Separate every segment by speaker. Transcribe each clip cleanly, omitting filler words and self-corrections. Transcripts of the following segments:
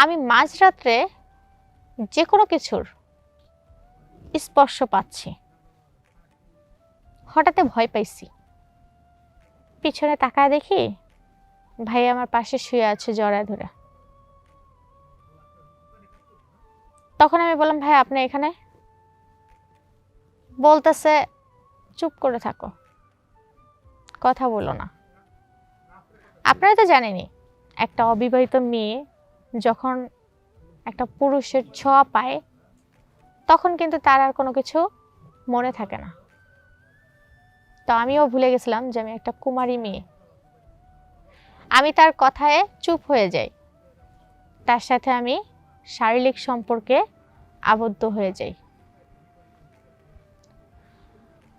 Speaker 1: আমি মাঝরাত্রে যে কোনো কিছুর স্পর্শ পাচ্ছি। হঠাৎ ভয় পাইছি, পিছনে তাকায় দেখি ভাই আমার পাশে শুয়ে আছে জড়ায় ধরে। তখন আমি বললাম, ভাই আপনি এখানে? বলতেছে, চুপ করে থাকো, কথা বলো না। আপনারা তো জানেনই, একটা অবিবাহিত মেয়ে যখন একটা পুরুষের ছোঁয়া পায় তখন কিন্তু তার আর কোনো কিছু মনে থাকে না। তো আমিও ভুলে গেছিলাম যে আমি একটা কুমারী মেয়ে। আমি তার কথায় চুপ হয়ে যাই, তার সাথে আমি শারীরিক সম্পর্কে আবদ্ধ হয়ে যাই।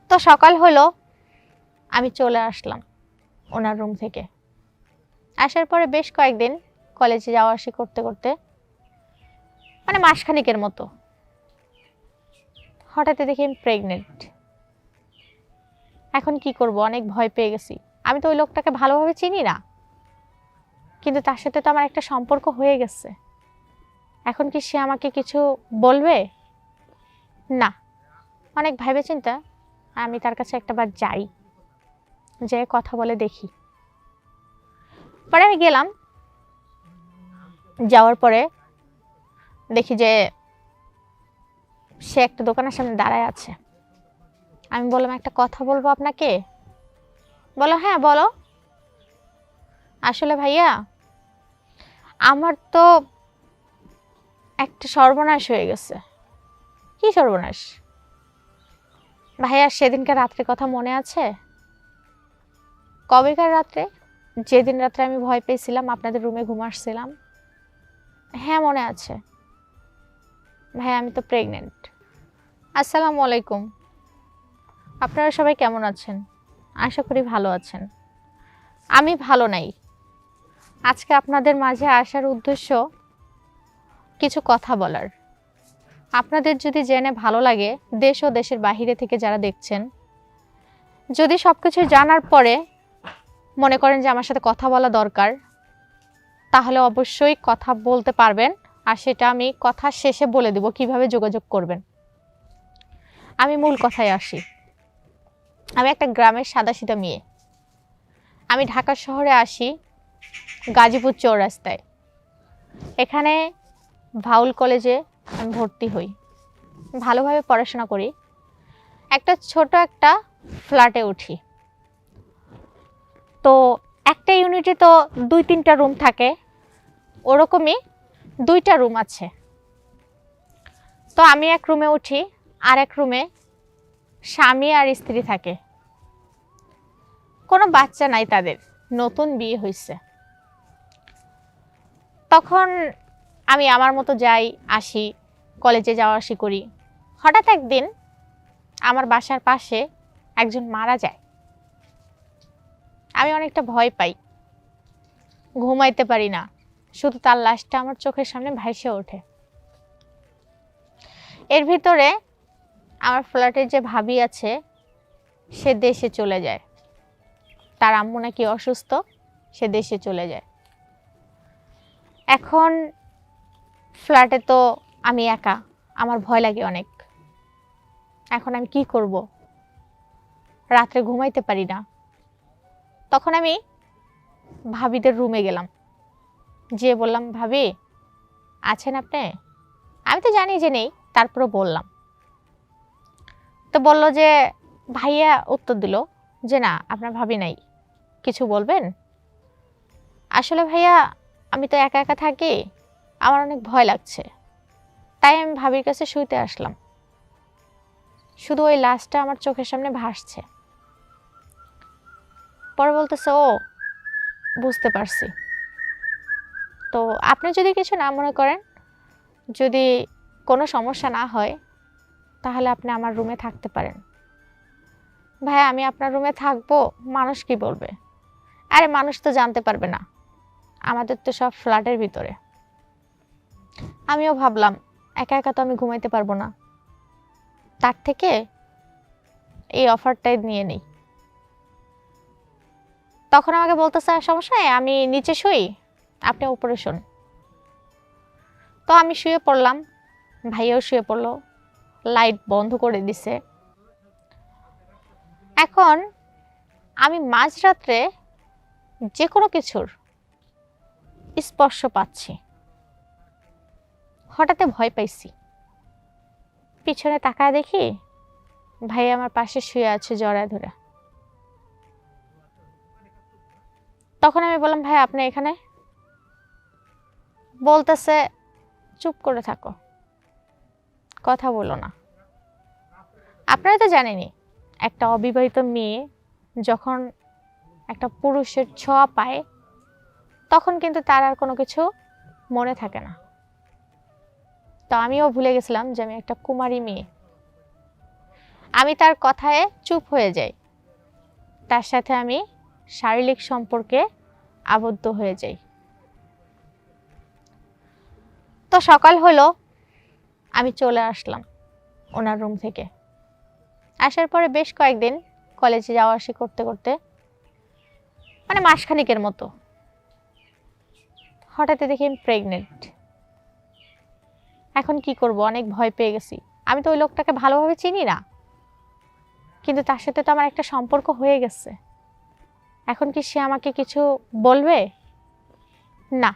Speaker 1: তো সকাল হলো, আমি চলে আসলাম ওনার রুম থেকে। আসার পরে বেশ কয়েকদিন কলেজে যাওয়া আসি করতে করতে, মানে মাসখানেকের মতো, হঠাৎ দেখি আমি প্রেগনেন্ট। এখন কি করব, অনেক ভয় পেয়ে গেছি। আমি তো ওই লোকটাকে ভালোভাবে চিনি না, কিন্তু তার সাথে তো আমার একটা সম্পর্ক হয়ে গেছে। এখন কি সে আমাকে কিছু বলবে না? অনেক ভেবে চিন্তা আমি তার কাছে একটাবার যাই, যে কথা বলে দেখি। পরে আমি গেলাম, যাওয়ার পরে দেখি যে সে একটা দোকানের সামনে দাঁড়ায় আছে। আমি বললাম, একটা কথা বলবো আপনাকে? বলো, হ্যাঁ বলো। আসলে ভাইয়া, আমার তো একটা সর্বনাশ হয়ে গেছে। কি সর্বনাশ? ভাইয়া সেদিনকার রাত্রে কথা মনে আছে? কবেকার রাত্রে? যেদিন রাত্রে আমি ভয় পেয়েছিলাম, আপনাদের রুমে ঘুমাচ্ছিলাম। হ্যাঁ মনে আছে। ভাইয়া আমি তো প্রেগনেন্ট। আসসালামু আলাইকুম। আপনারা সবাই কেমন আছেন? আশা করি ভালো আছেন। আমি ভালো নাই। আজকে আপনাদের মাঝে আসার উদ্দেশ্য কিছু কথা বলার। আপনাদের যদি জেনে ভালো লাগে, দেশ ও দেশের বাহিরে থেকে যারা দেখছেন, যদি সবকিছু জানার পরে মনে করেন যে আমার সাথে কথা বলা দরকার, তাহলে অবশ্যই কথা বলতে পারবেন। আর সেটা আমি কথা শেষে বলে দেব কিভাবে যোগাযোগ করবেন। আমি মূল কথায় আসি। আমি একটা গ্রামের সাদাসিধা মেয়ে। আমি ঢাকা শহরে আসি গাজীপুর চৌরাস্তায়। এখানে ভাউল কলেজে আমি ভর্তি হই, ভালোভাবে পড়াশোনা করি। একটা ছোট একটা ফ্ল্যাটে উঠি। তো একটা ইউনিটে তো 2-3টা রুম থাকে, ওরকমই 2টা রুম আছে। তো আমি এক রুমে উঠি, আর এক রুমে স্বামী আর স্ত্রী থাকে। কোনো বাচ্চা নাই তাদের, নতুন বিয়ে হয়েছে। তখন আমি আমার মতো যাই আসি, কলেজে যাওয়া আসি করি। হঠাৎ একদিন আমার বাসার পাশে একজন মারা যায়। আমি অনেকটা ভয় পাই, ঘুমাইতে পারি না, শুধু তার লাশটা আমার চোখের সামনে ভাসে ওঠে। এর ভিতরে আমার ফ্ল্যাটের যে ভাবি আছে, সে দেশে চলে যায়। তার আম্মু নাকি অসুস্থ, সে দেশে চলে যায়। এখন ফ্ল্যাটে তো আমি একা, আমার ভয় লাগে অনেক। এখন আমি কি করব? রাত্রে ঘুমাইতে পারি না। তখন আমি ভাবিদের রুমে গেলাম, যেয়ে বললাম, ভাবি আছেন আপনি? আমি তো জানি যে নেই, তারপরে বললাম। তো বলল যে, ভাইয়া উত্তর দিল যে না, আপনার ভাবি নাই, কিছু বলবেন? আসলে ভাইয়া, আমি তো একা একা থাকি, আমার অনেক ভয় লাগছে, তাই আমি ভাবির কাছে শুইতে আসলাম। শুধু ওই লাশটা আমার চোখের সামনে ভাসছে। পরে বলতেছে, ও বুঝতে পারছি। তো আপনি যদি কিছু না মনে করেন, যদি কোনো সমস্যা না হয়, তাহলে আপনি আমার রুমে থাকতে পারেন। ভাইয়া আমি আপনার রুমে থাকবো, মানুষ কি বলবে? আরে মানুষ তো জানতে পারবে না, আমাদের তো সব ফ্ল্যাটের ভিতরে। আমিও ভাবলাম একা একা তো আমি ঘুমাইতে পারবো না, তার থেকে এই অফারটাই নিয়ে নেই। তখন আমাকে বলতেছে, সমস্যা নেই, আমি নিচে শুই, আপনি উপরে শোন। তো আমি শুয়ে পড়লাম, ভাইয়াও শুয়ে পড়লো, লাইট বন্ধ করে দিছে। এখন আমি মাঝরাত্রে যে কোনো কিছুর স্পর্শ পাচ্ছি, হঠাৎ ভয় পাইছি। পিছনে তাকায় দেখি ভাই আমার পাশে শুয়ে আছে জড়ায় ধরে। তখন আমি বললাম, ভাই আপনি এখানে? বলতেছে, চুপ করে থাকো, কথা বলো না। আপনারা তো জানেনই, একটা অবিবাহিত মেয়ে যখন একটা পুরুষের ছোঁয়া পায় তখন কিন্তু তার আর কোনো কিছু মনে থাকে না। তো আমিও ভুলে গেছিলাম যে আমি একটা কুমারী মেয়ে। আমি তার কথায় চুপ হয়ে যাই, তার সাথে আমি শারীরিক সম্পর্কে আবদ্ধ হয়ে যাই। তো সকাল হলো, আমি চলে আসলাম ওনার রুম থেকে। আসার পরে বেশ কয়েকদিন কলেজে যাওয়া আসি করতে করতে, মানে মাসখানেকের মতো, হঠাৎ দেখি আমি প্রেগনেন্ট। এখন কি করব, অনেক ভয় পেয়ে গেছি। আমি তো ওই লোকটাকে ভালোভাবে চিনি না, কিন্তু তার সাথে তো আমার একটা সম্পর্ক হয়ে গেছে। এখন কি সে আমাকে কিছু বলবে না?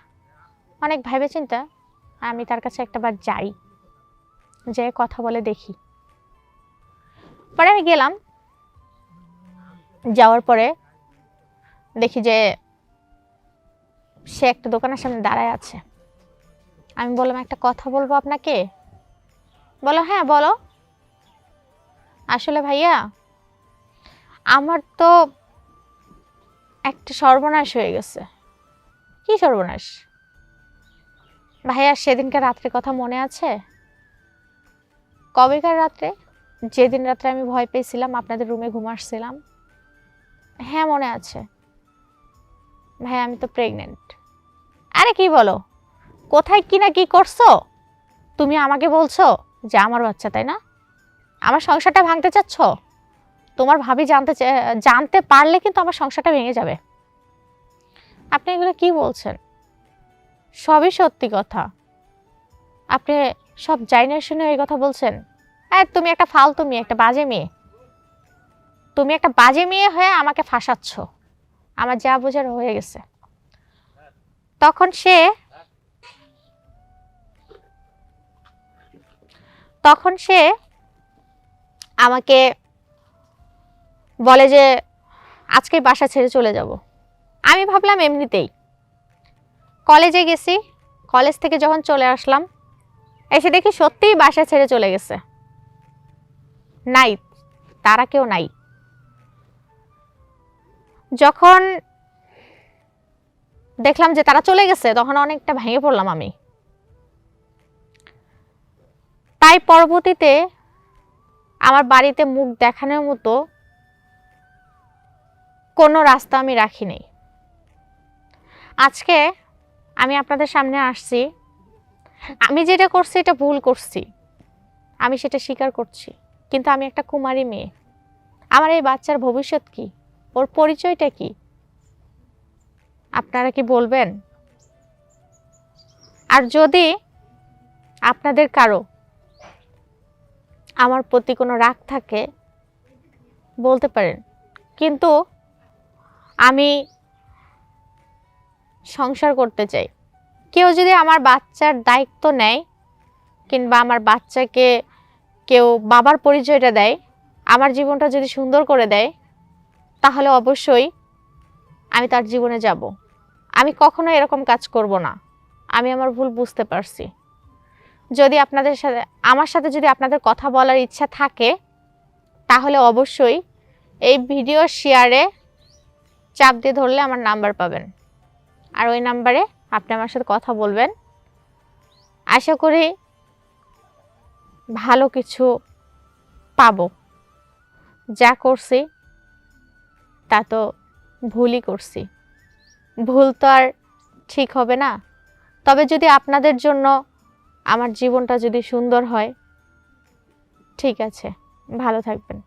Speaker 1: অনেক ভেবে চিন্তা আমি তার কাছে একটাবার যাই, যে কথা বলে দেখি। পরে আমি গেলাম, যাওয়ার পরে দেখি যে সে একটা দোকানের সামনে দাঁড়ায় আছে। আমি বললাম, একটা কথা বলবো আপনাকে। বলো, হ্যাঁ বলো। আসলে ভাইয়া, আমার তো একটা সর্বনাশ হয়ে গেছে। কি সর্বনাশ? ভাইয়া, সেদিনকার রাত্রে কথা মনে আছে? কবেকার রাত্রে? যেদিন রাত্রে আমি ভয় পেয়েছিলাম, আপনাদের রুমে ঘুমাচ্ছিলাম। হ্যাঁ মনে আছে। ভাইয়া, আমি তো প্রেগনেন্ট। আরে কি বলো, কোথায় কি না কি করছো? তুমি আমাকে বলছো যে আমার বাচ্চা, তাই না? আমার সংসারটা ভাঙতে চাচ্ছ? তোমার ভাবি জানতে পারলে কিন্তু আমার সংসারটা ভেঙে যাবে। আপনি এগুলো কি বলছেন? সবই সত্যি কথা। আপনি সব জাইনা শুনে এই কথা বলছেন? তুমি একটা ফালতু মেয়ে, একটা বাজে মেয়ে। তুমি একটা বাজে মেয়ে হয়ে আমাকে ফাঁসাচ্ছ। আমার যা বোঝার হয়ে গেছে। তখন সে আমাকে বলে যে আজকে বাসা ছেড়ে চলে যাব। আমি ভাবলাম এমনিতেই। কলেজে গেছি, কলেজ থেকে যখন চলে আসলাম, এসে দেখি সত্যিই বাসা ছেড়ে চলে গেছে। নাই, তারা কেউ নাই। যখন দেখলাম যে তারা চলে গেছে, তখন অনেকটা ভেঙে পড়লাম আমি। তাই পরবর্তীতে আমার বাড়িতে মুখ দেখানোর মতো কোনো রাস্তা আমি রাখি নাই। আজকে আমি আপনাদের সামনে আসছি। আমি যেটা করছি এটা ভুল করছি, আমি সেটা স্বীকার করছি। কিন্তু আমি একটা কুমারী মেয়ে। আমার এই বাচ্চার ভবিষ্যৎ কি, ওর পরিচয়টা কি, আপনারা কি বলবেন? আর যদি আপনাদের কারো আমার প্রতি কোনো রাগ থাকে বলতে পারেন, কিন্তু আমি সংসার করতে চাই। কেউ যদি আমার বাচ্চার দায়িত্ব নেয়, কিংবা আমার বাচ্চাকে কেউ বাবার পরিচয়টা দেয়, আমার জীবনটা যদি সুন্দর করে দেয়, তাহলে অবশ্যই আমি তার জীবনে যাব। আমি কখনো এরকম কাজ করব না। আমি আমার ভুল বুঝতে পারছি। যদি আমার সাথে যদি আপনাদের কথা বলার ইচ্ছা থাকে, তাহলে অবশ্যই এই ভিডিও শেয়ারে চাপ দিয়ে ধরলে আমার নাম্বার পাবেন, আর ওই নাম্বারে আপনি আমার সাথে কথা বলবেন। আশা করি ভালো কিছু পাবো। যা করছি তা তো ভুলই করছি, ভুল তো আর ঠিক হবে না। তবে যদি আপনাদের জন্য আমার জীবনটা যদি সুন্দর হয়, ঠিক আছে, ভালো থাকবেন।